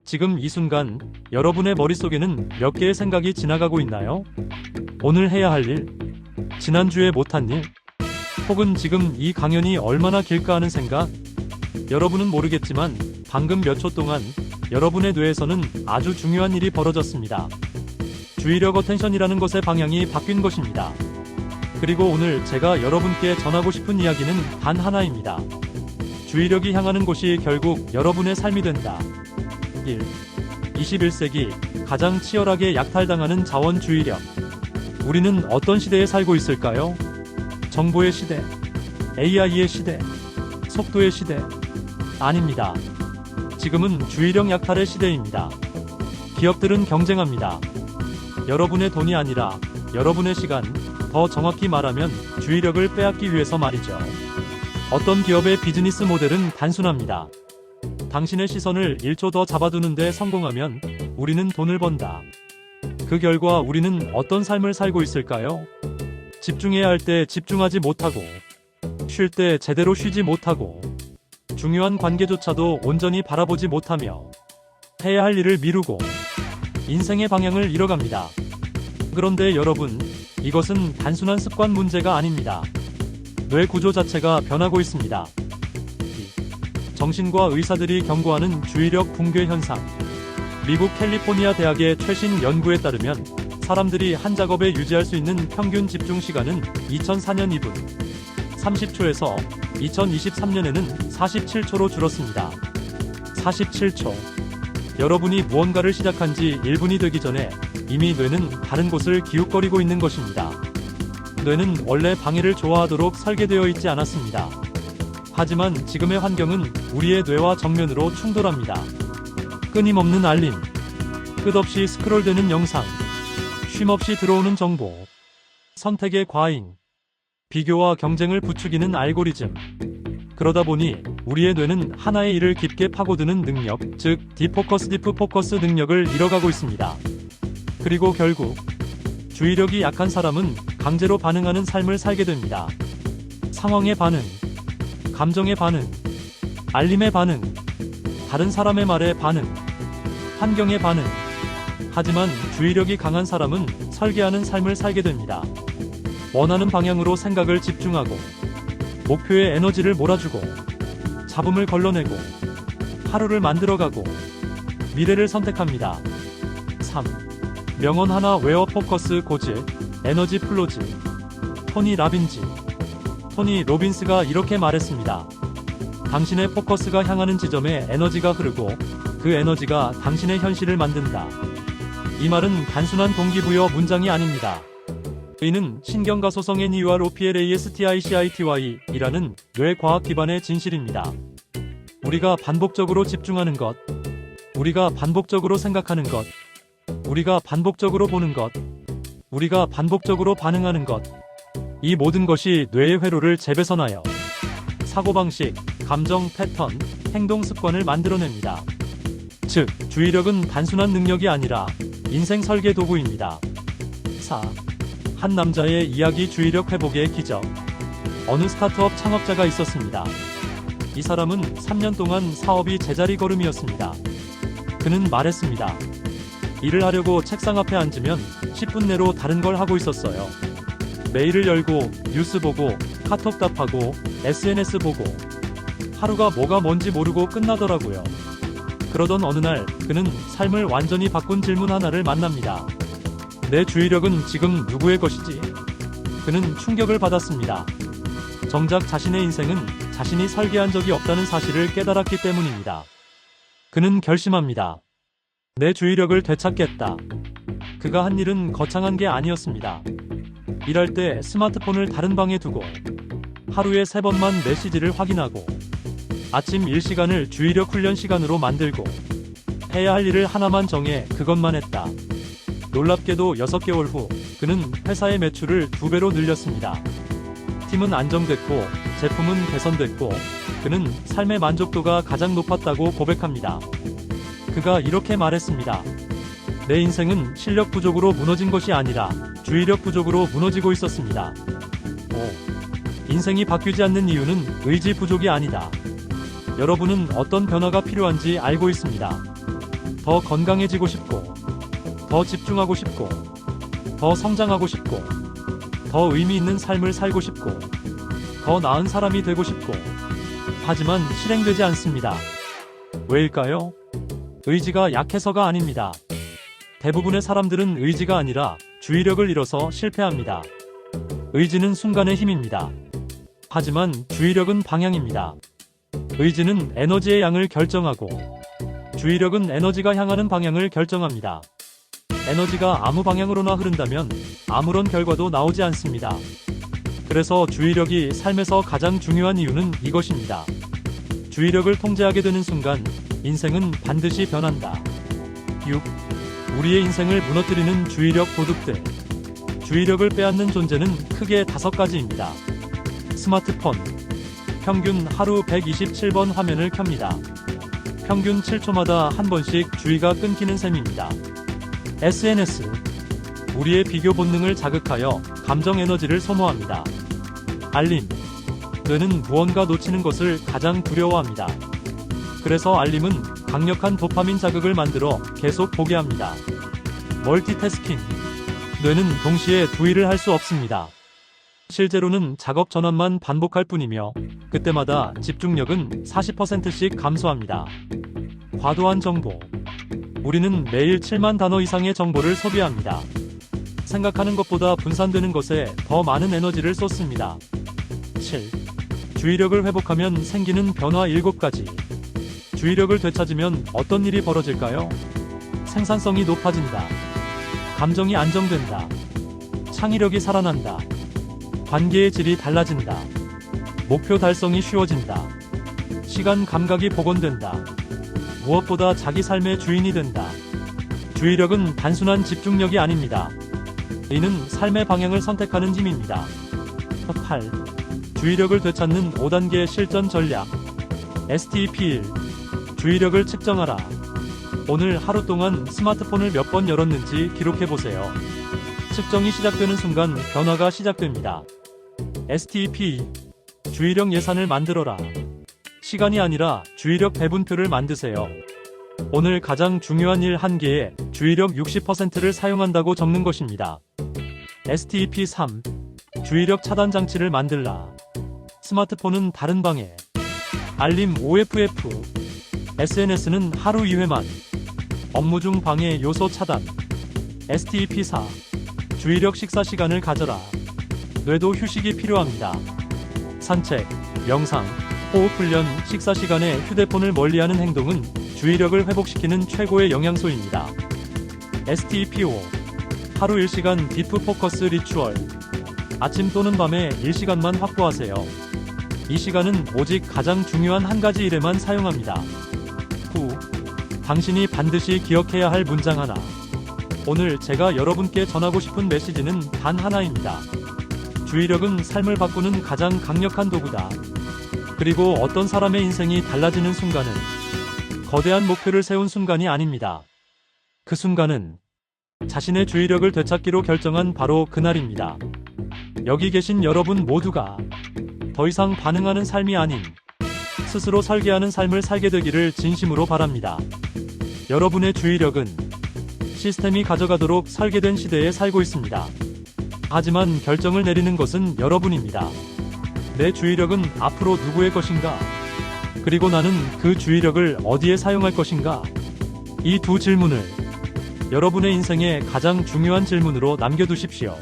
지금 이 순간 여러분의 머릿속에는 몇 개의 생각이 지나가고 있나요? 오늘 해야 할 일, 지난주에 못한 일, 혹은 지금 이 강연이 얼마나 길까 하는 생각? 여러분은 모르겠지만 방금 몇 초 동안 여러분의 뇌에서는 아주 중요한 일이 벌어졌습니다. 주의력 어텐션이라는 것의 방향이 바뀐 것입니다. 그리고 오늘 제가 여러분께 전하고 싶은 이야기는 단 하나입니다. 주의력이 향하는 곳이 결국 여러분의 삶이 된다. 1. 21세기 가장 치열하게 약탈당하는 자원 주의력. 우리는 어떤 시대에 살고 있을까요? 정보의 시대, AI의 시대, 속도의 시대? 아닙니다. 지금은 주의력 약탈의 시대입니다. 기업들은 경쟁합니다. 여러분의 돈이 아니라 여러분의 시간, 더 정확히 말하면 주의력을 빼앗기 위해서 말이죠. 어떤 기업의 비즈니스 모델은 단순합니다. 당신의 시선을 1초 더 잡아두는데 성공하면 우리는 돈을 번다. 그 결과 우리는 어떤 삶을 살고 있을까요? 집중해야 할 때 집중하지 못하고, 쉴 때 제대로 쉬지 못하고, 중요한 관계조차도 온전히 바라보지 못하며, 해야 할 일을 미루고, 인생의 방향을 잃어갑니다. 그런데 여러분, 이것은 단순한 습관 문제가 아닙니다. 뇌 구조 자체가 변하고 있습니다. 정신과 의사들이 경고하는 주의력 붕괴 현상. 미국 캘리포니아 대학의 최신 연구에 따르면 사람들이 한 작업에 유지할 수 있는 평균 집중 시간은 2004년 2분 30초에서 2023년에는 47초로 줄었습니다. 47초. 여러분이 무언가를 시작한 지 1분이 되기 전에 이미 뇌는 다른 곳을 기웃거리고 있는 것입니다. 뇌는 원래 방해를 좋아하도록 설계되어 있지 않았습니다. 하지만 지금의 환경은 우리의 뇌와 정면으로 충돌합니다. 끊임없는 알림, 끝없이 스크롤되는 영상, 쉼없이 들어오는 정보, 선택의 과잉, 비교와 경쟁을 부추기는 알고리즘. 그러다 보니 우리의 뇌는 하나의 일을 깊게 파고드는 능력, 즉 디프 포커스 능력을 잃어가고 있습니다. 그리고 결국 주의력이 약한 사람은 강제로 반응하는 삶을 살게 됩니다. 상황의 반응, 감정의 반응, 알림의 반응, 다른 사람의 말에 반응, 환경의 반응. 하지만 주의력이 강한 사람은 설계하는 삶을 살게 됩니다. 원하는 방향으로 생각을 집중하고, 목표에 에너지를 몰아주고, 잡음을 걸러내고, 하루를 만들어가고, 미래를 선택합니다. 3. 명언 하나 외워. 포커스 고질, 에너지 플로즈. 토니 로빈스가 이렇게 말했습니다. 당신의 포커스가 향하는 지점에 에너지가 흐르고 그 에너지가 당신의 현실을 만든다. 이 말은 단순한 동기부여 문장이 아닙니다. 이는 신경과 소성 NEUROPLASTICITY 이라는 뇌과학 기반의 진실입니다. 우리가 반복적으로 집중하는 것, 우리가 반복적으로 생각하는 것, 우리가 반복적으로 보는 것, 우리가 반복적으로 반응하는 것, 이 모든 것이 뇌의 회로를 재배선하여 사고방식, 감정 패턴, 행동 습관을 만들어냅니다. 즉, 주의력은 단순한 능력이 아니라 인생 설계 도구입니다. 4. 한 남자의 이야기. 주의력 회복의 기적. 어느 스타트업 창업자가 있었습니다. 이 사람은 3년 동안 사업이 제자리 걸음이었습니다. 그는 말했습니다. 일을 하려고 책상 앞에 앉으면 10분 내로 다른 걸 하고 있었어요. 메일을 열고, 뉴스 보고, 카톡 답하고, SNS 보고, 하루가 뭐가 뭔지 모르고 끝나더라고요. 그러던 어느 날 그는 삶을 완전히 바꾼 질문 하나를 만납니다. 내 주의력은 지금 누구의 것이지? 그는 충격을 받았습니다. 정작 자신의 인생은 자신이 설계한 적이 없다는 사실을 깨달았기 때문입니다. 그는 결심합니다. 내 주의력을 되찾겠다. 그가 한 일은 거창한 게 아니었습니다. 일할 때 스마트폰을 다른 방에 두고 하루에 3번만 메시지를 확인하고 아침 일 시간을 주의력 훈련 시간으로 만들고 해야 할 일을 하나만 정해 그것만 했다. 놀랍게도 6개월 후 그는 회사의 매출을 2배로 늘렸습니다. 팀은 안정됐고 제품은 개선됐고 그는 삶의 만족도가 가장 높았다고 고백합니다. 그가 이렇게 말했습니다. 내 인생은 실력 부족으로 무너진 것이 아니라 주의력 부족으로 무너지고 있었습니다. 5. 인생이 바뀌지 않는 이유는 의지 부족이 아니다. 여러분은 어떤 변화가 필요한지 알고 있습니다. 더 건강해지고 싶고, 더 집중하고 싶고, 더 성장하고 싶고, 더 의미 있는 삶을 살고 싶고, 더 나은 사람이 되고 싶고, 하지만 실행되지 않습니다. 왜일까요? 의지가 약해서가 아닙니다. 대부분의 사람들은 의지가 아니라 주의력을 잃어서 실패합니다. 의지는 순간의 힘입니다. 하지만 주의력은 방향입니다. 의지는 에너지의 양을 결정하고, 주의력은 에너지가 향하는 방향을 결정합니다. 에너지가 아무 방향으로나 흐른다면 아무런 결과도 나오지 않습니다. 그래서 주의력이 삶에서 가장 중요한 이유는 이것입니다. 주의력을 통제하게 되는 순간 인생은 반드시 변한다. 6. 우리의 인생을 무너뜨리는 주의력 도둑들. 주의력을 빼앗는 존재는 크게 5가지입니다. 스마트폰. 평균 하루 127번 화면을 켭니다. 평균 7초마다 한 번씩 주의가 끊기는 셈입니다. SNS. 우리의 비교 본능을 자극하여 감정 에너지를 소모합니다. 알림. 뇌는 무언가 놓치는 것을 가장 두려워합니다. 그래서 알림은 강력한 도파민 자극을 만들어 계속 보게 합니다. 멀티태스킹. 뇌는 동시에 두 일을 할 수 없습니다. 실제로는 작업 전환만 반복할 뿐이며 그때마다 집중력은 40%씩 감소합니다. 과도한 정보. 우리는 매일 7만 단어 이상의 정보를 소비합니다. 생각하는 것보다 분산되는 것에 더 많은 에너지를 쏟습니다. 7. 주의력을 회복하면 생기는 변화 7가지. 주의력을 되찾으면 어떤 일이 벌어질까요? 생산성이 높아진다. 감정이 안정된다. 창의력이 살아난다. 관계의 질이 달라진다. 목표 달성이 쉬워진다. 시간 감각이 복원된다. 무엇보다 자기 삶의 주인이 된다. 주의력은 단순한 집중력이 아닙니다. 이는 삶의 방향을 선택하는 힘입니다. 8. 주의력을 되찾는 5단계 실전 전략. STP1. 주의력을 측정하라. 오늘 하루 동안 스마트폰을 몇 번 열었는지 기록해보세요. 측정이 시작되는 순간 변화가 시작됩니다. STP2. 주의력 예산을 만들어라. 시간이 아니라 주의력 배분표를 만드세요. 오늘 가장 중요한 일 1개에 주의력 60%를 사용한다고 적는 것입니다. STP3. 주의력 차단 장치를 만들라. 스마트폰은 다른 방에. 알림 OFF. SNS는 하루 2회만. 업무 중 방해 요소 차단. STP4. 주의력 식사 시간을 가져라. 뇌도 휴식이 필요합니다. 산책, 명상, 호흡 훈련, 식사 시간에 휴대폰을 멀리하는 행동은 주의력을 회복시키는 최고의 영양소입니다. STP5. 하루 1시간 딥 포커스 리추얼. 아침 또는 밤에 1시간만 확보하세요. 이 시간은 오직 가장 중요한 한 가지 일에만 사용합니다. 9. 당신이 반드시 기억해야 할 문장 하나. 오늘 제가 여러분께 전하고 싶은 메시지는 단 하나입니다. 주의력은 삶을 바꾸는 가장 강력한 도구다. 그리고 어떤 사람의 인생이 달라지는 순간은 거대한 목표를 세운 순간이 아닙니다. 그 순간은 자신의 주의력을 되찾기로 결정한 바로 그날입니다. 여기 계신 여러분 모두가 더 이상 반응하는 삶이 아닌 스스로 설계하는 삶을 살게 되기를 진심으로 바랍니다. 여러분의 주의력은 시스템이 가져가도록 설계된 시대에 살고 있습니다. 하지만 결정을 내리는 것은 여러분입니다. 내 주의력은 앞으로 누구의 것인가? 그리고 나는 그 주의력을 어디에 사용할 것인가? 이 두 질문을 여러분의 인생의 가장 중요한 질문으로 남겨두십시오.